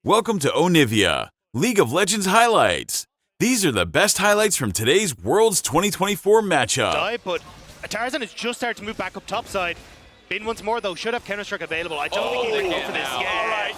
Welcome to Onivia, League of Legends highlights. These are the best highlights from today's Worlds 2024 matchup. But Tarzan has just started to move back up top side. Bin once more though, should have Counter-Strike available. I don't think he can go for this. Yeah. All right,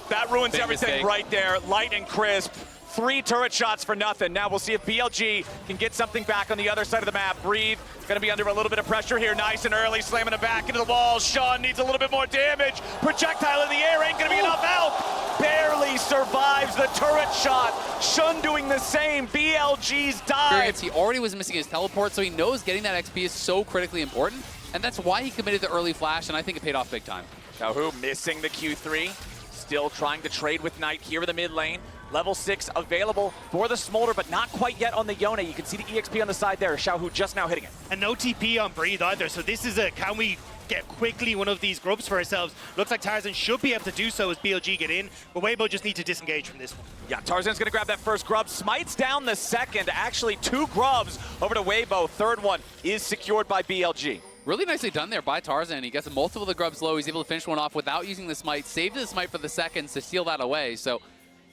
that ruins Big everything mistake. right there. Light and crisp. 3 turret shots for nothing. Now we'll see if BLG can get something back on the other side of the map. Breathe, gonna be under a little bit of pressure here. Nice and early, slamming it back into the wall. Sean needs a little bit more damage. Projectile in the air ain't gonna be enough help. Barely survives the turret shot. Shun doing the same. BLG's dive. He already was missing his teleport, so he knows getting that XP is so critically important, and that's why he committed the early flash, and I think it paid off big time. Xiaohu missing the Q3. Still trying to trade with Knight here in the mid lane. Level 6 available for the Smolder, but not quite yet on the Yone. You can see the EXP on the side there. Xiaohu just now hitting it. And no TP on Breathe either, so this is a can we get quickly one of these grubs for ourselves. Looks like Tarzan should be able to do so as BLG get in, but Weibo just need to disengage from this one. Yeah, Tarzan's gonna grab that first grub. Smites down the second. Actually, 2 grubs over to Weibo. Third one is secured by BLG. Really nicely done there by Tarzan. He gets multiple of the grubs low. He's able to finish one off without using the smite. Saved the smite for the seconds to steal that away. So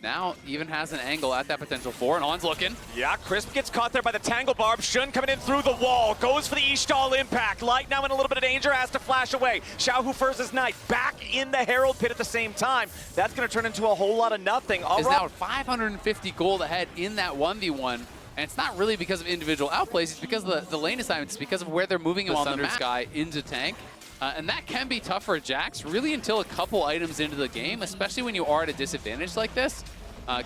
now even has an angle at that potential 4, and On's looking. Yeah, Crisp gets caught there by the Tangle Barb. Shun coming in through the wall. Goes for the Ishtal impact. Light now in a little bit of danger. Has to flash away. Xiaohu first his Knight. Back in the Herald Pit at the same time. That's going to turn into a whole lot of nothing. Is now 550 gold ahead in that 1v1. And it's not really because of individual outplays, it's because of the lane assignments, because of where they're moving him on the map. Sky into tank. And that can be tough for Jax, really until a couple items into the game, especially when you are at a disadvantage like this.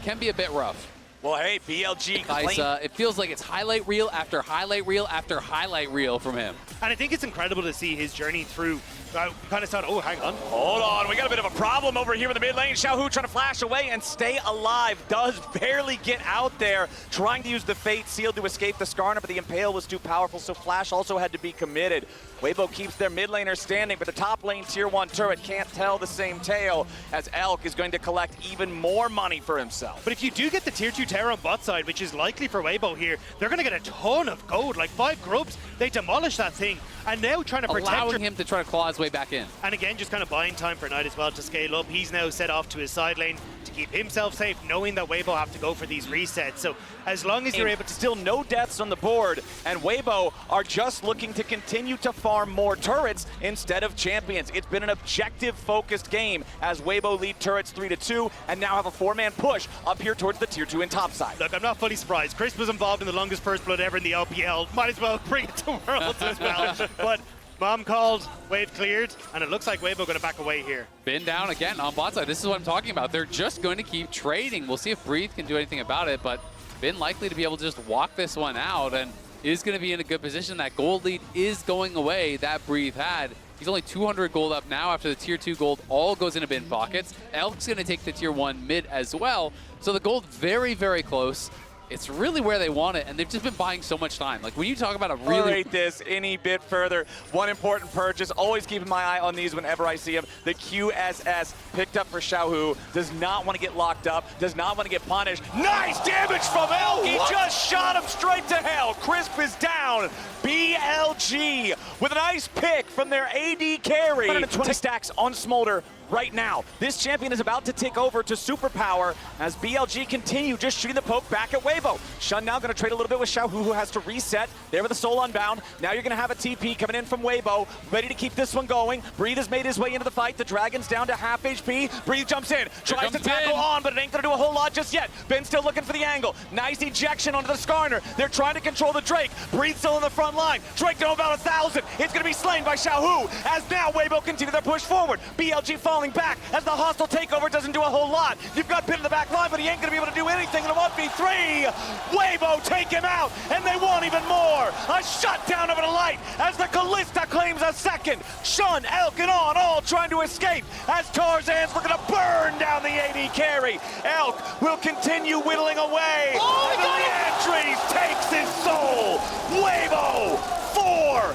Can be a bit rough. Well, hey, BLG Guys, it feels like it's highlight reel after highlight reel after highlight reel from him. And I think it's incredible to see his journey through. I kind of thought, oh, hang on. Hold on, we got a bit of a problem over here in the mid lane. Xiaohu trying to flash away and stay alive. Does barely get out there, trying to use the Fate Seal to escape the Skarner, but the Impale was too powerful, so Flash also had to be committed. Weibo keeps their mid laner standing, but the top lane tier 1 turret can't tell the same tale, as Elk is going to collect even more money for himself. But if you do get the tier 2 tower on bot side, which is likely for Weibo here, they're going to get a ton of gold, like 5 grubs. They demolish that thing, and now trying to protect allowing him to try to claw his way back in. And again, just kind of buying time for Knight as well to scale up. He's now set off to his side lane to keep himself safe, knowing that Weibo have to go for these resets. So as long as you're able to... Still no deaths on the board, and Weibo are just looking to continue to farm more turrets instead of champions. It's been an objective-focused game as Weibo lead turrets 3-2, and now have a 4-man push up here towards the tier 2 and top side. Look, I'm not fully surprised. Chris was involved in the longest first blood ever in the LPL. Might as well bring it to Worlds as well. But Mom called, wave cleared, and it looks like Weibo going to back away here. Bin down again on bot side. This is what I'm talking about. They're just going to keep trading. We'll see if Breathe can do anything about it, but Bin likely to be able to just walk this one out and is going to be in a good position. That gold lead is going away that Breathe had. He's only 200 gold up now after the tier 2 gold all goes into Bin pockets. Elk's going to take the tier 1 mid as well. So the gold very, very close. It's really where they want it, and they've just been buying so much time. Like, when you talk about a really... Rate this any bit further. One important purchase, always keeping my eye on these whenever I see them. The QSS picked up for Xiaohu. Does not want to get locked up, does not want to get punished. Nice damage from Elk! He just shot him straight to hell. Crisp is down. BLG with a nice pick from their AD carry. 120 stacks on Smolder right now. This champion is about to take over to superpower as BLG continue just shooting the poke back at Weibo. Shun now going to trade a little bit with Xiaohu, who has to reset. There with the soul unbound. Now you're going to have a TP coming in from Weibo, ready to keep this one going. Breathe has made his way into the fight. The Dragon's down to half HP. Breathe jumps in, tries to tackle on, but it ain't going to do a whole lot just yet. Ben still looking for the angle. Nice ejection onto the Skarner. They're trying to control the Drake. Breathe still in the front line. Drake down about 1,000. It's going to be slain by Xiaohu as now Weibo continue their push forward. BLG falling back as the hostile takeover doesn't do a whole lot. You've got Bin in the back line, but he ain't going to be able to do anything in a 1v3. Weibo take him out, and they want even more. A shutdown over the Light as the Callista claims a second. Shun, Elk, and On all trying to escape as Tarzan's looking to burn down the AD carry. Elk will continue whittling away. Oh, the Entries takes his soul. Weibo 4-0.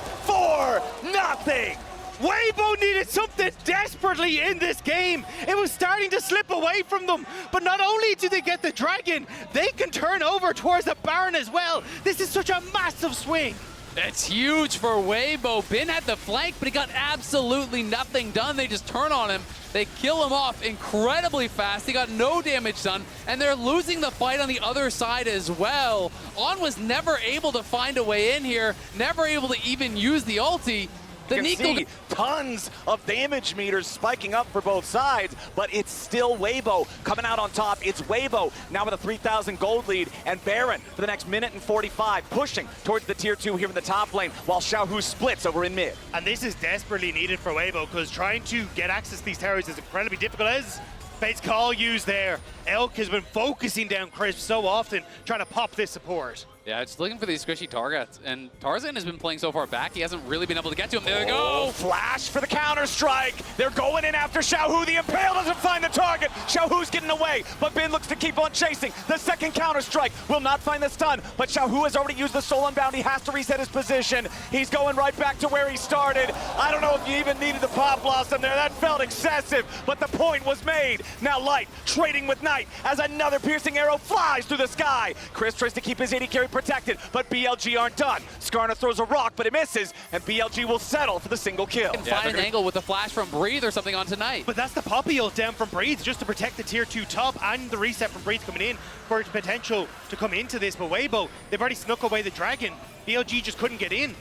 Weibo needed something desperately in this game. It was starting to slip away from them. But not only do they get the Dragon, they can turn over towards the Baron as well. This is such a massive swing. It's huge for Weibo. Bin had the flank, but he got absolutely nothing done. They just turn on him. They kill him off incredibly fast. He got no damage done, and they're losing the fight on the other side as well. On was never able to find a way in here, never able to even use the ulti. You can see tons of damage meters spiking up for both sides, but it's still Weibo coming out on top. It's Weibo now with a 3,000 gold lead, and Baron for the next minute and 45, pushing towards the tier 2 here in the top lane, while Xiaohu splits over in mid. And this is desperately needed for Weibo, because trying to get access to these towers is incredibly difficult. As Fate's Call used there, Elk has been focusing down Crisp so often, trying to pop this support. Yeah, just looking for these squishy targets, and Tarzan has been playing so far back, he hasn't really been able to get to him. There they go! Flash for the counter-strike. They're going in after Xiaohu. The Impale doesn't find the target. Xiaohu's getting away, but Bin looks to keep on chasing. The second counter-strike will not find the stun, but Xiaohu has already used the Soul Unbound. He has to reset his position. He's going right back to where he started. I don't know if you even needed the Pop Blossom there. That felt excessive, but the point was made. Now Light trading with Knight as another piercing arrow flies through the sky. Chris tries to keep his AD carry protected, but BLG aren't done. Skarner throws a rock, but it misses, and BLG will settle for the single kill. Find an angle with a flash from Breathe or something on tonight. But that's the Poppy ult down from Breathe, just to protect the tier 2 top and the reset from Breathe coming in for its potential to come into this. But Weibo, they've already snuck away the Dragon. BLG just couldn't get in.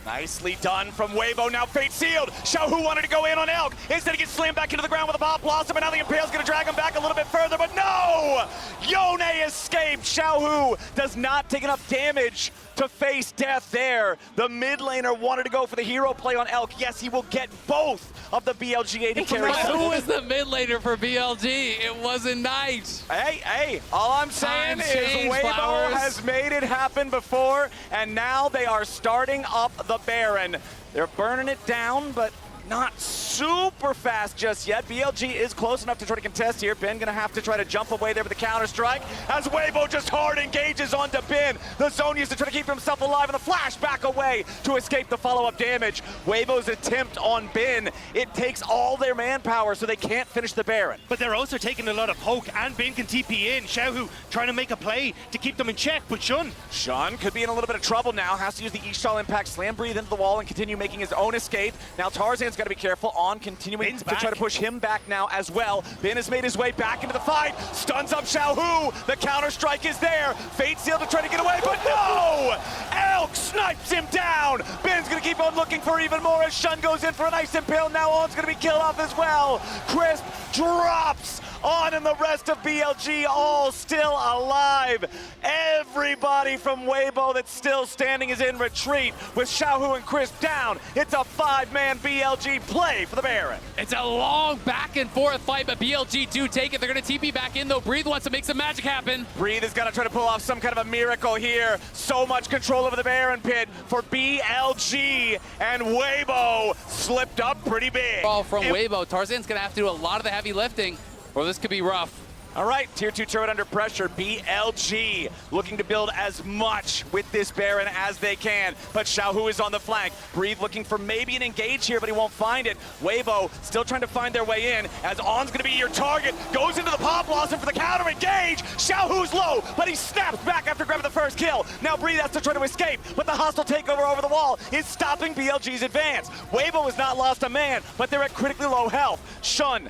Nicely done from Weibo. Now fate sealed. Xiaohu wanted to go in on Elk. Instead he gets slammed back into the ground with a Pop Blossom, and now the Impale's gonna drag him back a little bit further, but no! Yone escaped. Xiaohu does not take enough damage to face death there. The mid laner wanted to go for the hero play on Elk. Yes, he will get both of the BLG AD carries. Who was the mid laner for BLG? It wasn't Knight. Hey, all I'm saying is Weibo Flowers has made it happen before, and now they are starting up the Baron. They're burning it down, but not super fast just yet. BLG is close enough to try to contest here. Ben gonna have to try to jump away there with the counter strike as Weibo just hard engages onto Ben. The zone used to try to keep himself alive, and the flash back away to escape the follow-up damage. Weibo's attempt on Ben, it takes all their manpower, so they can't finish the Baron. But they're also taking a lot of poke, and Bin can TP in. Xiaohu trying to make a play to keep them in check, but Shun could be in a little bit of trouble now. Has to use the Ishtal Impact, slam Breathe into the wall, and continue making his own escape. Now Tarzan's got to be careful on continuing to try to push him back now as well. Bin has made his way back into the fight, stuns up Xiaohu. The counter strike is there. Fate sealed to try to get away, but no! Elk snipes him down. Bin's gonna keep on looking for even more as Shun goes in for a nice impale. Now On's gonna be killed off as well. Crisp drops. On and the rest of BLG all still alive. Everybody from Weibo that's still standing is in retreat with Xiaohu and Crisp down. It's a 5-man BLG play for the Baron. It's a long back and forth fight, but BLG do take it. They're gonna TP back in though. Breathe wants to make some magic happen. Breathe is gonna try to pull off some kind of a miracle here. So much control over the Baron pit for BLG, and Weibo slipped up pretty big. Ball from Weibo. Tarzan's gonna have to do a lot of the heavy lifting, or this could be rough. All right, tier 2 turret under pressure. BLG looking to build as much with this Baron as they can, but Xiaohu is on the flank. Breathe looking for maybe an engage here, but he won't find it. Weibo still trying to find their way in as On's gonna be your target. Goes into the Pop Blossom for the counter engage. Xiaohu's low, but he snaps back after grabbing the first kill. Now Breathe has to try to escape, but the hostile takeover over the wall is stopping BLG's advance. Weibo has not lost a man, but they're at critically low health. Shun,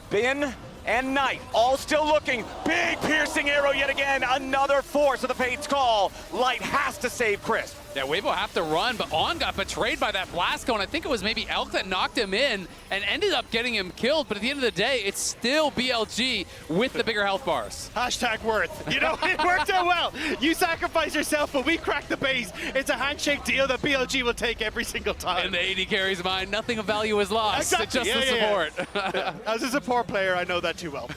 Bin, and Knight all still looking. Big piercing arrow yet again. Another force of the Fate's Call. Light has to save Crisp. Yeah, Weibo have to run, but On got betrayed by that blast cone. I think it was maybe Elk that knocked him in and ended up getting him killed, but at the end of the day, it's still BLG with the bigger health bars. Hashtag worth. You know, it worked out well. You sacrifice yourself, but we crack the base. It's a handshake deal that BLG will take every single time. And the AD carries mine. Nothing of value is lost. Exactly. Just the support. Yeah. As a support player, I know that too well.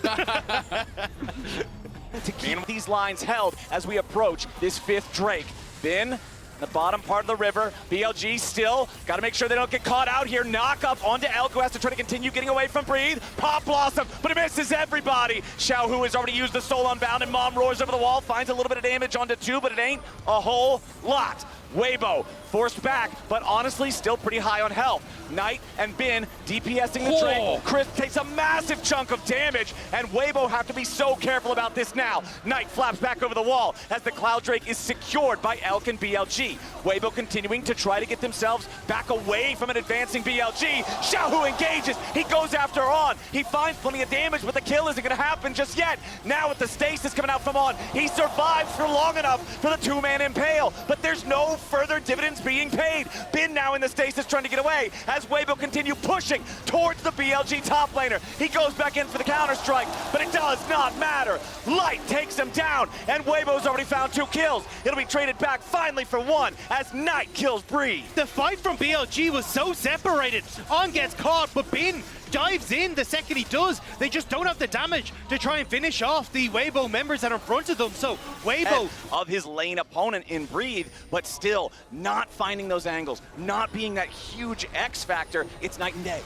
To keep these lines held as we approach this 5th Drake. Bin, the bottom part of the river. BLG still got to make sure they don't get caught out here. Knock up onto Elk, who has to try to continue getting away from Breathe. Pop Blossom, but it misses everybody. Xiaohu has already used the Soul Unbound, and Mom roars over the wall, finds a little bit of damage onto 2, but it ain't a whole lot. Weibo forced back, but honestly still pretty high on health. Knight and Bin DPSing the trade. Chris takes a massive chunk of damage, and Weibo have to be so careful about this now. Knight flaps back over the wall as the Cloud Drake is secured by Elk and BLG. Weibo continuing to try to get themselves back away from an advancing BLG. Xiaohu engages, he goes after On. He finds plenty of damage, but the kill isn't gonna happen just yet. Now with the stasis coming out from On, he survives for long enough for the two-man impale, but there's no further dividends being paid. Bin now in the stasis trying to get away as Weibo continue pushing towards the BLG top laner. He goes back in for the counter-strike, but it does not matter. Light takes him down, and Weibo's already found 2 kills. It'll be traded back finally for 1 as Knight kills Breeze. The fight from BLG was so separated. On gets caught, but Bin dives in the second he does. They just don't have the damage to try and finish off the Weibo members that are in front of them. So Weibo of his lane opponent in Breathe, but still not finding those angles, not being that huge X factor. It's night and day.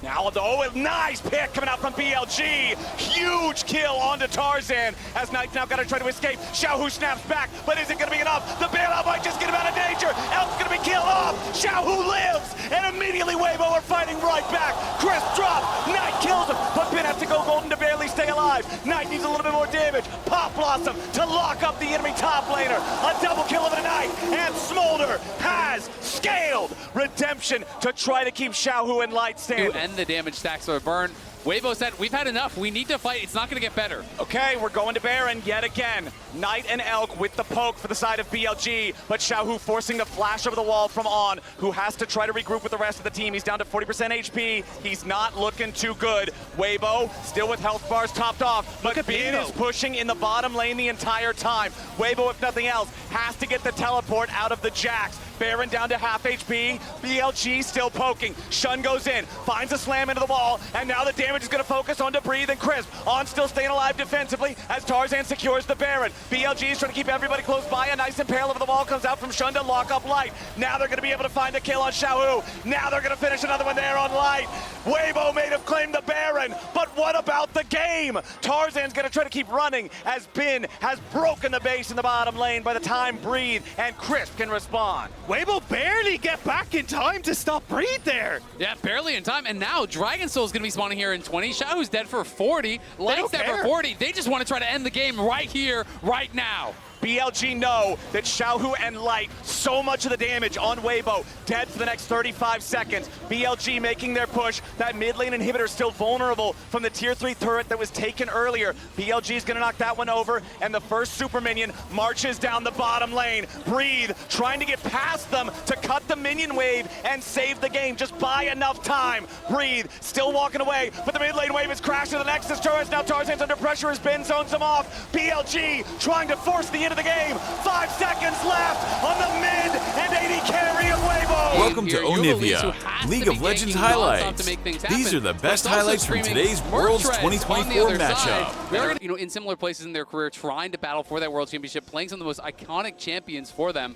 Now, though, a nice pick coming out from BLG. Huge kill onto Tarzan as Knight's now got to try to escape. Xiaohu snaps back, but is it going to be enough? The bailout might just get him out of danger. Elk's going to be killed off. Xiaohu lives, and immediately Weibo are fighting right back. Chris drop. Knight kills him, but Bin has to go golden to barely stay alive. Knight needs a little bit more damage. Pop Blossom to lock up the enemy top laner. A double kill of the Knight, and Smolder has scaled redemption to try to keep Xiaohu and Light standing. The damage stacks are burned. Weibo said, we've had enough. We need to fight. It's not going to get better. Okay, we're going to Baron yet again. Knight and Elk with the poke for the side of BLG, but Xiaohu forcing the flash over the wall from On, who has to try to regroup with the rest of the team. He's down to 40% HP. He's not looking too good. Weibo still with health bars topped off, but Bin is pushing in the bottom lane the entire time. Weibo, if nothing else, has to get the teleport out of the Jax. Baron down to half HP. BLG still poking. Shun goes in, finds a slam into the wall, and now the damage is going to focus on Breathe and Crisp. On still staying alive defensively as Tarzan secures the Baron. BLG is trying to keep everybody close by. A nice impale over the wall comes out from Shun to lock up Light. Now they're going to be able to find a kill on Xiaohu. Now they're going to finish another one there on Light. Weibo may have claimed the Baron, but what about the game? Tarzan's going to try to keep running as Bin has broken the base in the bottom lane by the time Breathe and Crisp can respond. Weibo barely get back in time to stop Breathe there. Yeah, barely in time. And now Dragon Soul is going to be spawning here in 20. Xiaohu's dead for 40. Light's dead for 40. They just want to try to end the game right here, right now. BLG know that Xiaohu and Light, so much of the damage on Weibo, dead for the next 35 seconds. BLG making their push. That mid lane inhibitor still vulnerable from the tier 3 turret that was taken earlier. BLG is going to knock that one over, and the first super minion marches down the bottom lane. Breathe, trying to get past them to cut the minion wave and save the game. Just buy enough time. Breathe, still walking away, but the mid lane wave is crashing the Nexus turrets. Now Tarzan's under pressure as Ben zones him off. BLG trying to force the end of the game. 5 seconds left on the mid and 80 carry of Weibo. Welcome to Onivia, League of Legends highlights. These are the best highlights from today's Worlds 2024 matchup. They're, in similar places in their career, trying to battle for that World Championship, playing some of the most iconic champions for them.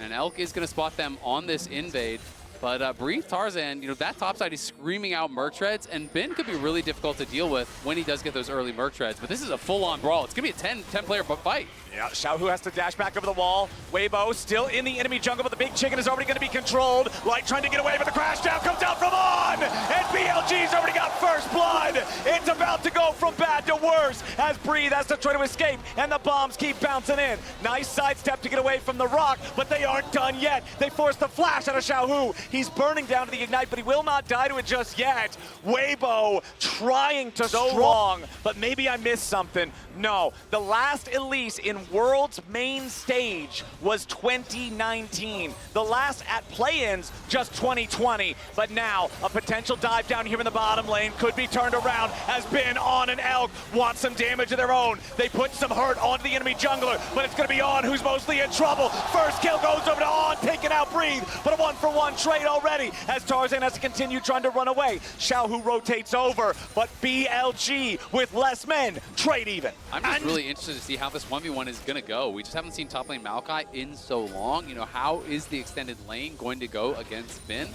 And Elk is going to spot them on this invade. But Breathe, Tarzan, that top side is screaming out Merc Treads, and Bin could be really difficult to deal with when he does get those early Merc Treads. But this is a full-on brawl. It's going to be a 10-player fight. Yeah, Xiaohu has to dash back over the wall. Weibo still in the enemy jungle, but the big chicken is already going to be controlled. Light trying to get away, but the crash down comes out from On, and BLG's already got first blood. It's about to go from bad to worse as Breathe has to try to escape, and the bombs keep bouncing in. Nice sidestep to get away from the rock, but they aren't done yet. They force the flash out of Xiaohu. He's burning down to the Ignite, but he will not die to it just yet. Weibo trying to so long, but maybe I missed something. No, the last Elise in World's main stage was 2019. The last at play-ins, just 2020. But now, a potential dive down here in the bottom lane could be turned around as Bin, On, and Elk want some damage of their own. They put some hurt onto the enemy jungler, but it's going to be On who's mostly in trouble. First kill goes over to On, taking out Breathe, but a 1-for-1 trade already as Tarzan has to continue trying to run away. Xiaohu rotates over, but BLG with less men, trade even. I'm just really interested to see how this 1v1 is going to go. We just haven't seen top lane Maokai in so long. How is the extended lane going to go against Bin?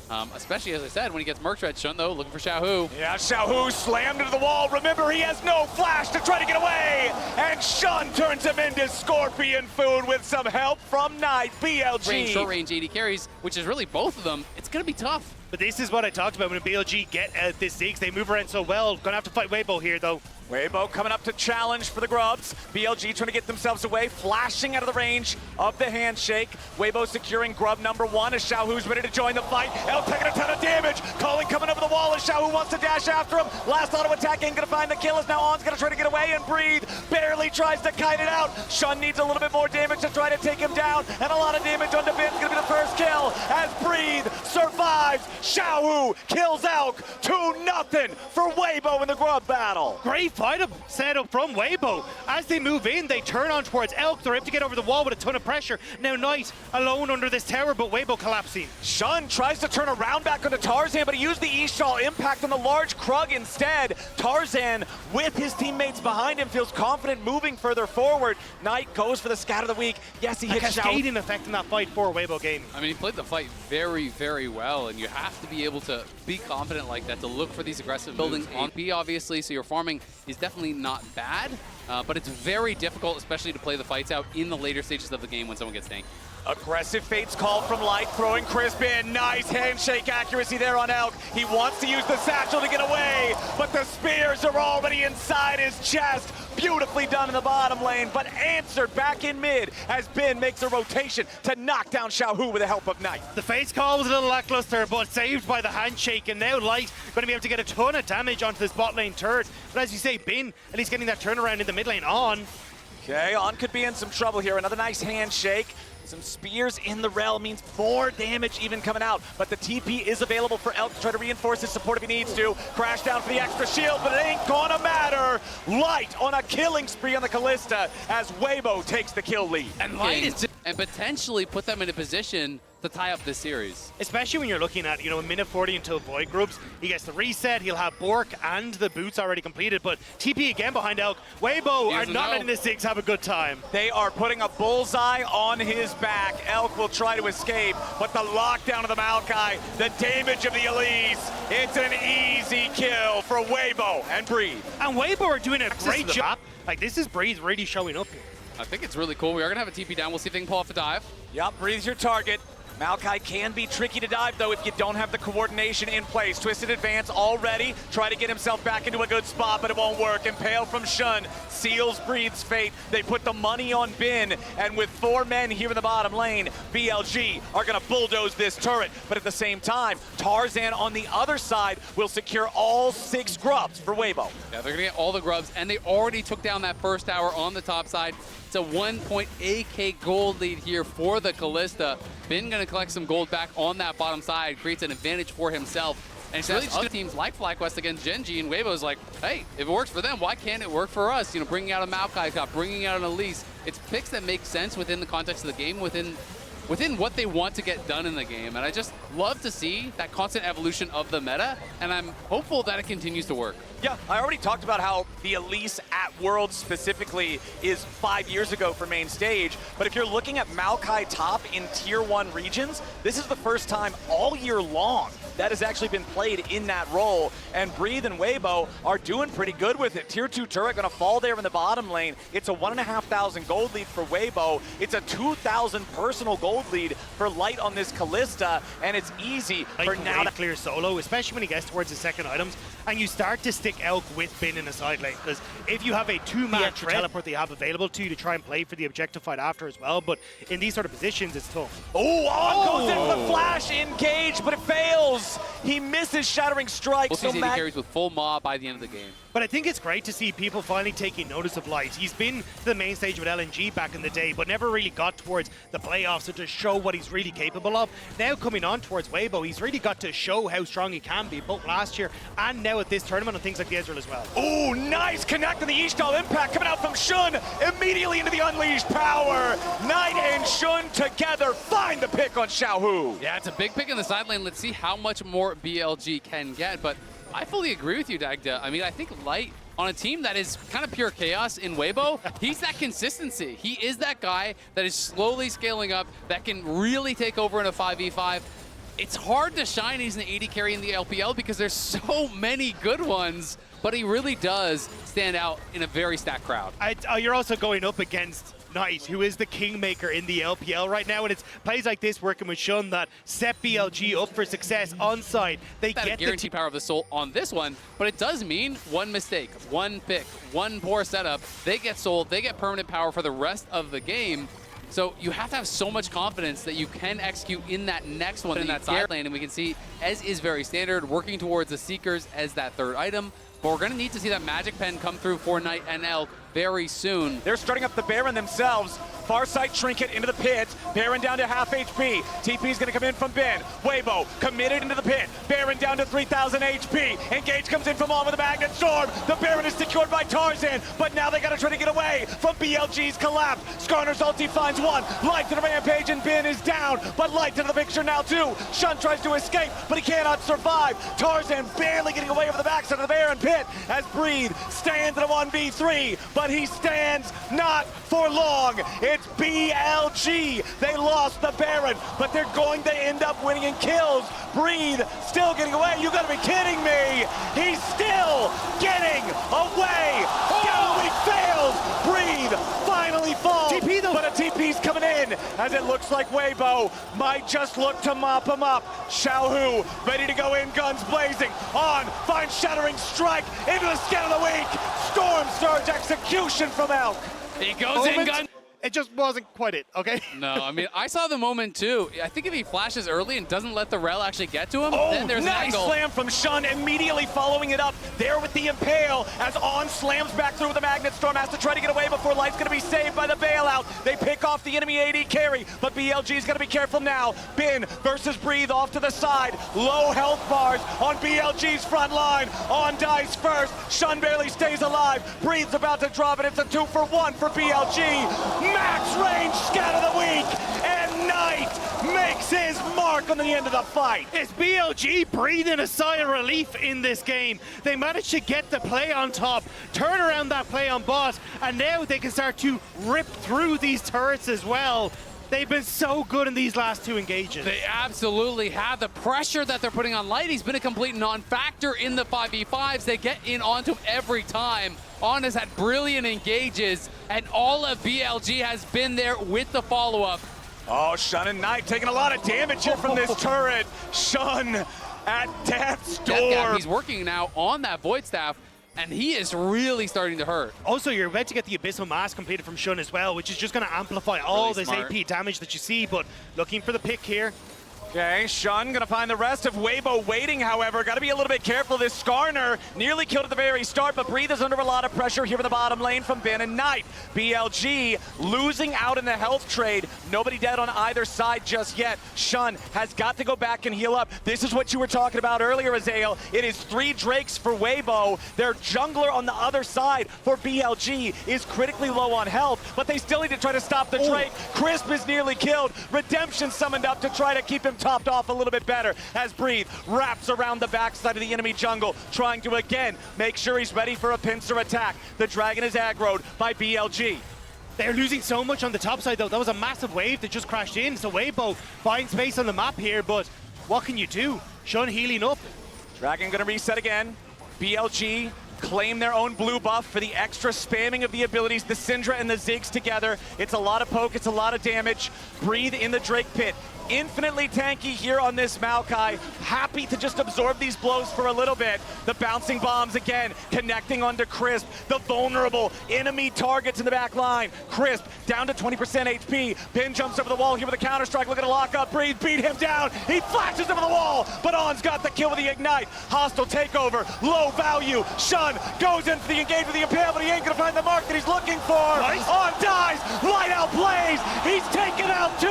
especially, as I said, when he gets Merc Shred. Shun, though, looking for Xiaohu. Yeah, Xiaohu slammed into the wall. Remember, he has no flash to try to get away. And Shun turns him into scorpion food with some help from Knight. BLG. Short range AD carries, which is really both of them. It's going to be tough. But this is what I talked about when BLG get this Ziggs. They move around so well. Gonna have to fight Weibo here, though. Weibo coming up to challenge for the grubs. BLG trying to get themselves away, flashing out of the range of the handshake. Weibo securing grub number 1 as Xiaohu's ready to join the fight. El taking a ton of damage. Calling coming over the wall as Xiaohu wants to dash after him. Last auto attack ain't gonna find the kill as now On's gonna try to get away and breathe. Barely tries to kite it out. Shun needs a little bit more damage to try to take him down. And a lot of damage on Bin's gonna be the first kill as Breathe survives. Xiaohu kills Elk 2-0 for Weibo in the grub battle. Great fight up, set up from Weibo. As they move in, they turn on towards Elk. They're able to get over the wall with a ton of pressure. Now Knight alone under this tower, but Weibo collapsing. Shun tries to turn around back onto Tarzan, but he used the E-Shawl impact on the large Krug instead. Tarzan, with his teammates behind him, feels confident moving further forward. Knight goes for the scat of the week. Yes, he A hits cascading effect in that fight for Weibo game. I mean, he played the fight very, very well, and you have to be able to be confident like that to look for these aggressive buildings on B, obviously, so your farming is definitely not bad, but it's very difficult, especially to play the fights out in the later stages of the game when someone gets tanked. Aggressive Fates call from Light, throwing Crisp in. Nice handshake accuracy there on Elk. He wants to use the satchel to get away, but the spears are already inside his chest. Beautifully done in the bottom lane, but answered back in mid as Bin makes a rotation to knock down Xiaohu with the help of Knight. The face call was a little lackluster, but saved by the handshake, and now Light going to be able to get a ton of damage onto this bot lane turret. But as you say, Bin at least getting that turnaround in the mid lane on. Okay, On could be in some trouble here. Another nice handshake. Some spears in the realm means more damage even coming out, but the TP is available for Elk to try to reinforce his support if he needs to. Crash down for the extra shield, but it ain't gonna matter. Light on a killing spree on the Callista as Weibo takes the kill lead. And Light is and potentially put them in a position to tie up this series. Especially when you're looking at, a minute 40 until Void groups. He gets the reset, he'll have Bork and the boots already completed, but TP again behind Elk. Weibo are not letting the Ziggs have a good time. They are putting a bullseye on his back. Elk will try to escape, but the lockdown of the Maokai, the damage of the Elise, it's an easy kill for Weibo and Breathe. And Weibo are doing a great job. Like, this is Breathe really showing up here. I think it's really cool. We are going to have a TP down. We'll see if they can pull off the dive. Yep, Breathe's your target. Maokai can be tricky to dive, though, if you don't have the coordination in place. Twisted advance already. Try to get himself back into a good spot, but it won't work. Impale from Shun seals Breathe's fate. They put the money on Bin, and with 4 men here in the bottom lane, BLG are going to bulldoze this turret. But at the same time, Tarzan on the other side will secure all 6 grubs for Weibo. Yeah, they're going to get all the grubs, and they already took down that first tower on the top side. It's a 1.8k gold lead here for the Callista. Bin going to collect some gold back on that bottom side, creates an advantage for himself. And it's really just other teams like FlyQuest against Genji, and Weibo's like, hey, if it works for them, why can't it work for us? Bringing out a Maokai Cup, bringing out an Elise. It's picks that make sense within the context of the game, within what they want to get done in the game. And I just love to see that constant evolution of the meta, and I'm hopeful that it continues to work. Yeah, I already talked about how the Elise at Worlds specifically is 5 years ago for main stage, but if you're looking at Maokai top in Tier 1 regions, this is the first time all year long that has actually been played in that role, and Breathe and Weibo are doing pretty good with it. Tier 2 turret gonna fall there in the bottom lane. It's a 1,500 gold lead for Weibo. It's a 2,000 personal gold lead for Light on this Callista, and it's easy for now to clear solo, especially when he gets towards the second items, and you start to stick Elk with Bin in the side lane, because if you have a 2-man teleport that you have available to you to try and play for the objective fight after as well, but in these sort of positions, it's tough. On goes in for the flash, engage, but it fails. He misses Shattering Strike. We'll see carries with full mob by the end of the game. But I think it's great to see people finally taking notice of Light. He's been to the main stage with LNG back in the day, but never really got towards the playoffs or to show what he's really capable of. Now coming on towards Weibo, he's really got to show how strong he can be, both last year and now at this tournament and things like the Ezreal as well. Oh, nice connect on the Ishtal impact coming out from Shun. Immediately into the unleashed power. Knight and Shun together find the pick on Xiaohu. Yeah, it's a big pick in the side lane. Let's see how much more BLG can get, but I fully agree with you, Dagda. I mean, I think Light, on a team that is kind of pure chaos in Weibo, he's that consistency. He is that guy that is slowly scaling up, that can really take over in a 5v5. it's hard to shine he's an AD carry in the LPL because there's so many good ones, but he really does stand out in a very stacked crowd. You're also going up against Knight, who is the kingmaker in the LPL right now, and it's plays like this working with Shun that set BLG up for success on side. They That get guaranteed power of the soul on this one, but it does mean one mistake, one pick, one poor setup, they get sold, they get permanent power for the rest of the game. So you have to have so much confidence that you can execute in that next one in that side lane, and we can see Ez is very standard, working towards the Seekers as that third item. But we're going to need to see that Magic Pen come through for Knight and Elk very soon. They're starting up the Baron themselves. Farsight Trinket into the pit. Baron down to half HP. TP's going to come in from Ben. Weibo committed into the pit. Baron down to 3,000 HP. Engage comes in from all with a Magnet Storm. The Baron is secured by Tarzan, but now they got to try to get away from BLG's collapse. Skarner's ulti finds one. Light to the Rampage, and Ben is down, but Light to the picture now too. Shun tries to escape, but he cannot survive. Tarzan barely getting away over the backside of the Baron pit as Breathe stands in a 1v3, but he stands not for long. It's BLG. They lost the Baron, but they're going to end up winning in kills. Breathe still getting away. You gotta be kidding me. He's still getting away. Galloway fails. Breathe finally falls. TP though. But a TP's coming in as it looks like Weibo might just look to mop him up. Xiaohu ready to go in, guns blazing. On, finds Shattering Strike into the skin of the week. Storm Surge execution from Elk. He goes in, gun. It just wasn't quite it, okay? No, I mean, I saw the moment too. I think if he flashes early and doesn't let the rel actually get to him, then there's nice an angle. slam from Shun, immediately following it up there with the Impale as On slams back through with the Magnet Storm, has to try to get away before Light's going to be saved by the bailout. They pick off the enemy AD carry, but BLG's going to be careful now. Bin versus Breathe off to the side. Low health bars on BLG's front line. On dies first. Shun barely stays alive. Breathe's about to drop it. It's a 2-for-1 for BLG. Max range scat of the week, and Knight makes his mark on the end of the fight. It's BLG breathing a sigh of relief in this game. They managed to get the play on top, turn around that play on bot, and now they can start to rip through these turrets as well. They've been so good in these last two engages. They absolutely have. The pressure that they're putting on Light, he's been a complete non-factor in the 5v5s. They get in onto him every time. On has had brilliant engages, and all of BLG has been there with the follow-up. Oh, Shun and Knight taking a lot of damage here from this turret. Shun at death's door. He's working now on that Void Staff, and he is really starting to hurt. Also, you're about to get the Abyssal Mask completed from Shun as well, which is just going to amplify all this AP damage that you see, but looking for the pick here. Okay, Shun gonna find the rest of Weibo waiting, however. Gotta be a little bit careful. This Skarner nearly killed at the very start, but Breathe is under a lot of pressure here in the bottom lane from Ben and Knight. BLG losing out in the health trade. Nobody dead on either side just yet. Shun has got to go back and heal up. This is what you were talking about earlier, Azael. It is 3 Drakes for Weibo. Their jungler on the other side for BLG is critically low on health, but they still need to try to stop the Drake. Crisp is nearly killed. Redemption summoned up to try to keep him topped off a little bit better as Breathe wraps around the backside of the enemy jungle, trying to again make sure he's ready for a pincer attack. The dragon is aggroed by BLG. They're losing so much on the top side though. That was a massive wave that just crashed in, so Weibo finds space on the map here, but what can you do? Shun healing up. Dragon gonna reset again. BLG claim their own blue buff for the extra spamming of the abilities, the Syndra and the Ziggs together. It's a lot of poke, it's a lot of damage. Breathe in the Drake pit. Infinitely tanky here on this Maokai. Happy to just absorb these blows for a little bit. The bouncing bombs again, connecting onto Crisp. The vulnerable enemy targets in the back line. Crisp down to 20% HP. Pin jumps over the wall here with a counter strike. Look at a lock up. Breathe, beat him down. He flashes over the wall, but On's got the kill with the ignite. Hostile takeover, low value. Shun goes in for the engage with the impale, but he ain't gonna find the mark that he's looking for. Nice. On dies, light out blaze. He's taken out 2.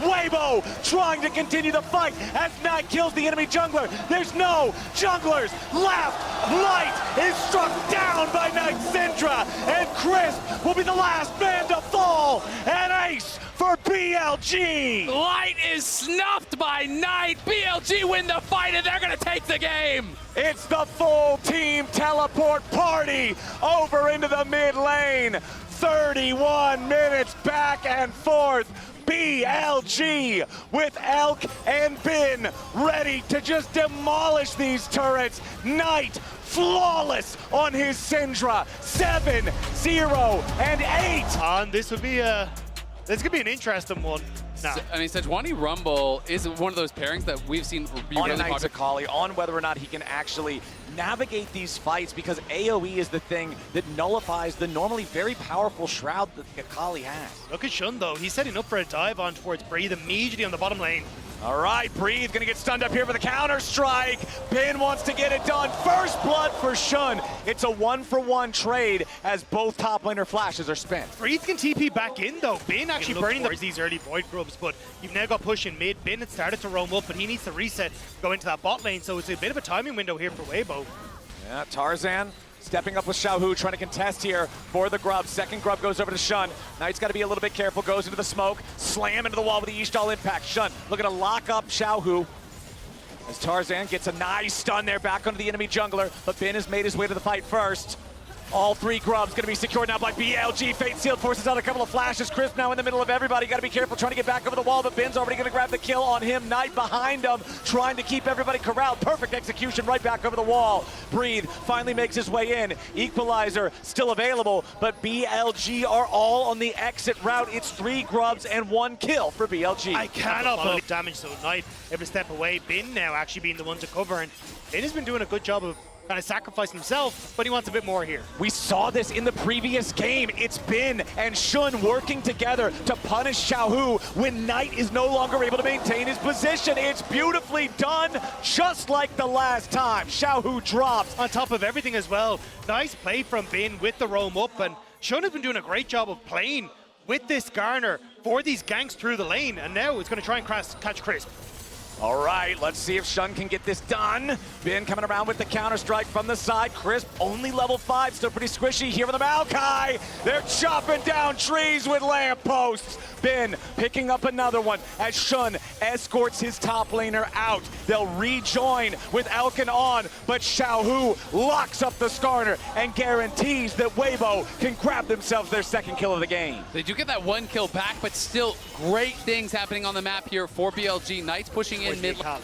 Weibo trying to continue the fight as Knight kills the enemy jungler. There's no junglers left. Light is struck down by Knight Syndra, and Crisp will be the last man to fall. An ace for BLG. Light is snuffed by Knight. BLG win the fight, and they're gonna take the game. It's the full team teleport party over into the mid lane. 31 minutes back and forth. BLG with Elk and Bin ready to just demolish these turrets. Knight flawless on his Syndra. 7, 0, and 8. And this could be an interesting one. Now, I mean, Sejuani Rumble is one of those pairings that we've seen be on really Knight's popular. Akali, on whether or not he can actually navigate these fights, because AoE is the thing that nullifies the normally very powerful Shroud that Akali has. look at Shun though. He's setting up for a dive on towards Breathe immediately on the bottom lane. All right, Breathe gonna get stunned up here for the counter strike. Bin wants to get it done. First blood for Shun. It's a 1-for-1 trade as both top laner flashes are spent. Breathe can TP back in though. Bin actually burning these early Void Grubs, but you've now got push in mid. Bin had started to roam up, but he needs to reset, go into that bot lane, so it's a bit of a timing window here for Weibo. Yeah, Tarzan stepping up with Xiaohu, trying to contest here for the grub. Second grub goes over to Shun. Knight's got to be a little bit careful, goes into the smoke, slam into the wall with the Ishtal impact. Shun looking to lock up Xiaohu as Tarzan gets a nice stun there back onto the enemy jungler, but Bin has made his way to the fight first. All 3 grubs going to be secured now by BLG. Fate Sealed forces out a couple of flashes. Crisp now in the middle of everybody. Got to be careful trying to get back over the wall, but Bin's already going to grab the kill on him. Knight behind him, trying to keep everybody corralled. Perfect execution right back over the wall. Breathe finally makes his way in. Equalizer still available, but BLG are all on the exit route. It's 3 grubs and 1 kill for BLG. I cannot believe damage, so Knight able to step away. Bin now actually being the one to cover, and Bin has been doing a good job of kind of sacrificing himself, but he wants a bit more here. We saw this in the previous game. It's Bin and Shun working together to punish Xiaohu when Knight is no longer able to maintain his position. It's beautifully done, just like the last time. Xiaohu drops. On top of everything as well, nice play from Bin with the roam up, and Shun has been doing a great job of playing with this Garner for these ganks through the lane, and now it's going to try and catch Crisp. All right, let's see if Shun can get this done. Bin coming around with the counter-strike from the side. Crisp, only level 5, still pretty squishy here with the Maokai. They're chopping down trees with lampposts. Bin picking up another one as Shun escorts his top laner out. They'll rejoin with Elkin on, but Xiaohu locks up the Skarner and guarantees that Weibo can grab themselves their second kill of the game. They do get that 1 kill back, but still great things happening on the map here for BLG. Knight's pushing in mid. Yeah,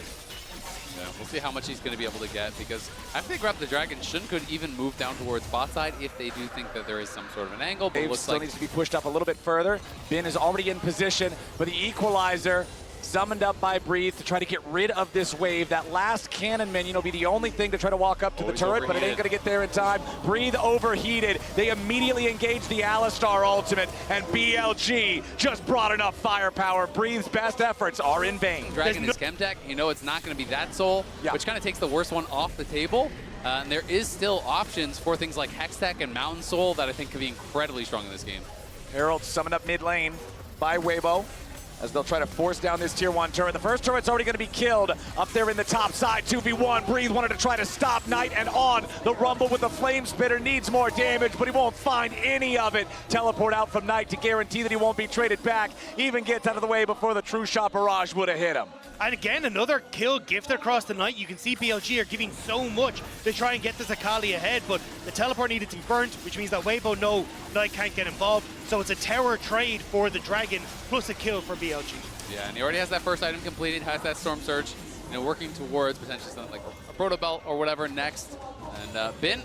we'll see how much he's going to be able to get, because after they grab the dragon, Shun could even move down towards bot side if they do think that there is some sort of an angle. But it looks still like needs to be pushed up a little bit further. Bin is already in position, but the equalizer summoned up by Breathe to try to get rid of this wave. That last cannon minion will be the only thing to try to walk up to the turret, but it ain't going to get there in time. Breathe overheated. They immediately engage the Alistar ultimate, and BLG just brought enough firepower. Breathe's best efforts are in vain. Dragon is Chemtech. You know it's not going to be that soul, which kind of takes the worst one off the table. And there is still options for things like Hextech and Mountain Soul that I think could be incredibly strong in this game. Herald summoned up mid lane by Weibo as they'll try to force down this tier 1 turret. The first turret's already going to be killed up there in the top side. 2v1. Breathe wanted to try to stop Knight, and on the Rumble with the Flame Spitter needs more damage, but he won't find any of it. Teleport out from Knight to guarantee that he won't be traded back. Even gets out of the way before the True Shot Barrage would have hit him. And again, another kill gifted across the night. You can see BLG are giving so much to try and get this Akali ahead, but the teleport needed to be burnt, which means that Weibo know Knight can't get involved. So it's a tower trade for the Dragon, plus a kill for BLG. Yeah, and he already has that first item completed, has that Storm Surge, you know, working towards potentially something like a Proto Belt or whatever next. And Bin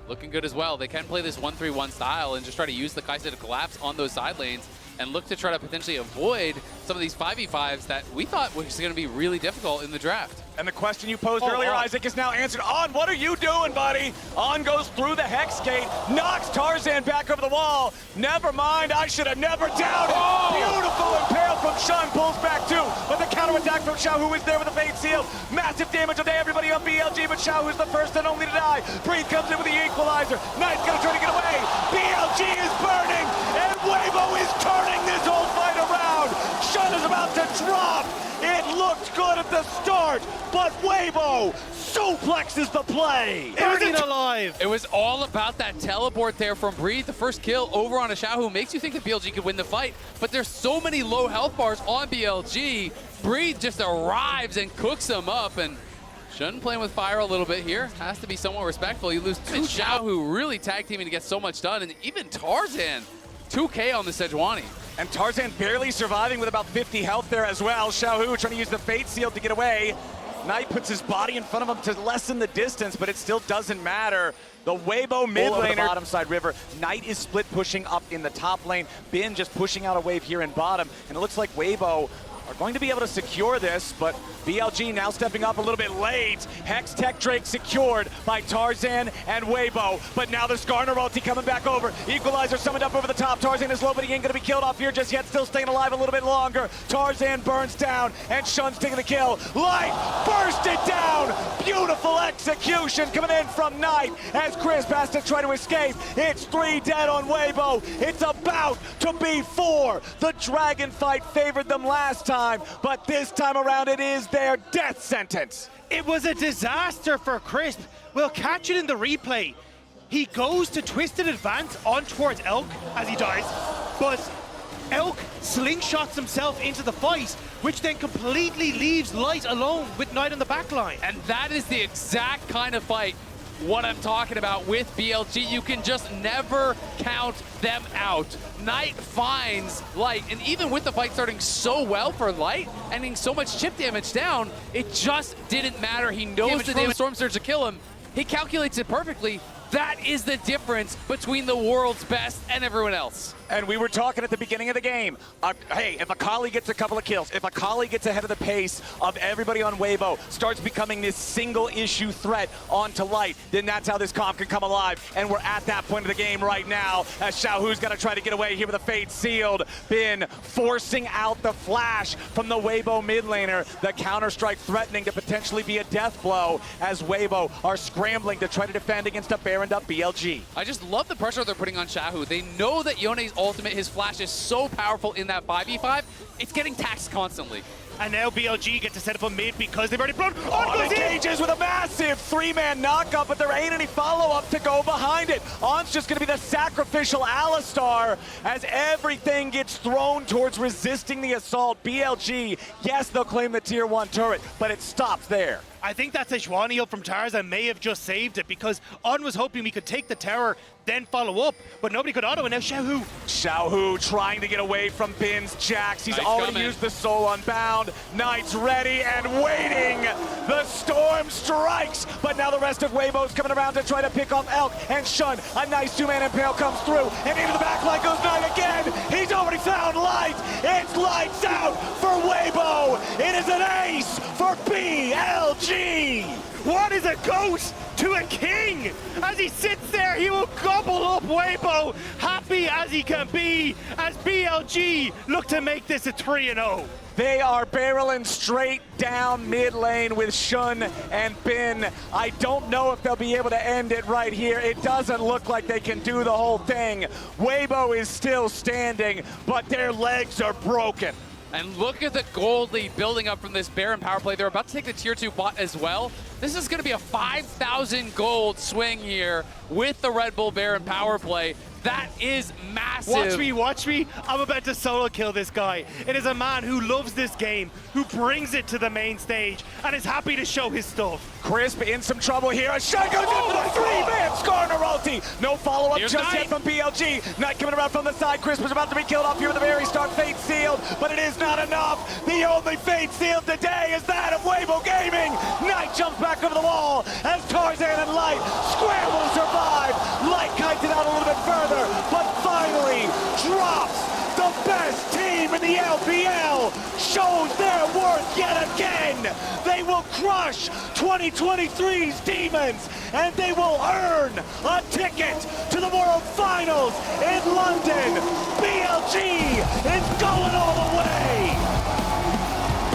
looking good as well. They can play this 1-3-1 style and just try to use the Kai'Sa to collapse on those side lanes and look to try to potentially avoid some of these 5v5s that we thought was going to be really difficult in the draft. And the question you posed earlier, Isaac, is now answered. On, what are you doing, buddy? On goes through the Hex Gate, knocks Tarzan back over the wall. Never mind, I should have never doubted. Beautiful impale from Shun, pulls back too. But the counterattack from Xiaohu is there with the Fate Seal. Massive damage on everybody on BLG, but Xiaohu is the first and only to die. Breathe comes in with the equalizer. Knight's gonna try to get away. BLG is burning, and Weibo is turning this whole fight around. Shun is about to drop. It looked good at the start, but Weibo suplexes the play. Burning alive. It was all about that teleport there from Breathe. The first kill over on a Xiaohu makes you think that BLG could win the fight, but there's so many low health bars on BLG. Breathe just arrives and cooks them up, and Shun playing with fire a little bit here. Has to be somewhat respectful. You lose two Xiaohu really tag teaming to get so much done, and even Tarzan, 2K on the Sejuani. And Tarzan barely surviving with about 50 health there as well. Xiaohu trying to use the Fate Seal to get away. Knight puts his body in front of him to lessen the distance, but it still doesn't matter. The Weibo mid laner, the bottom side river. Knight is split pushing up in the top lane. Bin just pushing out a wave here in bottom. And it looks like Weibo are going to be able to secure this, but BLG now stepping up a little bit late. Hex Tech Drake secured by Tarzan and Weibo, but now the Skarner ulti coming back over. Equalizer summoned up over the top. Tarzan is low, but he ain't gonna be killed off here just yet, still staying alive a little bit longer. Tarzan burns down, and Shun's taking the kill. Light bursted down! Beautiful execution coming in from Knight as Crisp has to try to escape. It's 3 dead on Weibo. It's about to be 4. The Dragon fight favored them last time, but this time around it is their death sentence. It was a disaster for Crisp. We'll catch it in the replay. He goes to twisted advance on towards Elk as he dies, but Elk slingshots himself into the fight, which then completely leaves Light alone with Knight on the back line. And that is the exact kind of fight what I'm talking about with BLG. You can just never count them out. Knight finds Light, and even with the fight starting so well for Light and getting so much chip damage down, it just didn't matter. He knows the damage Storm Surge to kill him. He calculates it perfectly. That is the difference between the world's best and everyone else. And we were talking at the beginning of the game, hey, if Akali gets a couple of kills, if Akali gets ahead of the pace of everybody on Weibo, starts becoming this single issue threat onto Light, then that's how this comp can come alive. And we're at that point of the game right now, as Xiaohu's gonna try to get away here with a Fate Sealed. Bin forcing out the flash from the Weibo mid laner, the counter-strike threatening to potentially be a death blow as Weibo are scrambling to try to defend against a Baroned up BLG. I just love the pressure they're putting on Xiaohu. They know that Yone's ultimate, his flash is so powerful in that 5v5, it's getting taxed constantly. And now BLG get to set up a mid because they've already blown. On engages with a massive 3-man knockup, but there ain't any follow-up to go behind it. On's just gonna be the sacrificial Alistar as everything gets thrown towards resisting the assault. BLG, yes, they'll claim the tier 1 turret, but it stops there. I think that Sejuani up from Tarzan may have just saved it because On was hoping we could take the tower, then follow up, but nobody could auto, and now Xiaohu. Xiaohu trying to get away from Bin's Jax. He's already used the Soul Unbound. Knight's ready and waiting. The storm strikes, but now the rest of Weibo's coming around to try to pick off Elk and Shun. A nice 2-man impale comes through, and into the back line goes Knight again. He's already found Light. It's lights out for Weibo. It is an ace for BLG. What is a ghost to a king? As he sits there, he will gobble up Weibo, happy as he can be, as BLG look to make this a 3-0. They are barreling straight down mid lane with Shun and Bin. I don't know if they'll be able to end it right here. It doesn't look like they can do the whole thing. Weibo is still standing, but their legs are broken. And look at the gold lead building up from this Baron power play. They're about to take the tier 2 bot as well. This is going to be a 5,000 gold swing here with the Red Bull Baron power play. That is massive. Watch me. I'm about to solo kill this guy. It is a man who loves this game, who brings it to the main stage, and is happy to show his stuff. Crisp in some trouble here. A shot goes in for the 3-man Skarner ulti. No follow-up just yet from BLG. Knight coming around from the side. Crisp is about to be killed off here at the very start. Fate Sealed, but it is not enough. The only Fate Sealed today is that of Weibo Gaming. Knight jumps back over the wall as Tarzan and Light scramble to survive. Light kites it out a little bit further, but finally drops. The best team in the LPL shows their worth yet again. They will crush 2023's Demons, and they will earn a ticket to the World Finals in London. BLG is going all the way.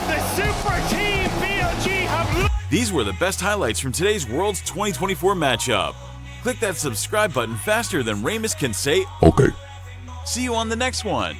The super team BLG have... These were the best highlights from today's World's 2024 matchup. Click that subscribe button faster than Ramus can say, Okay. See you on the next one.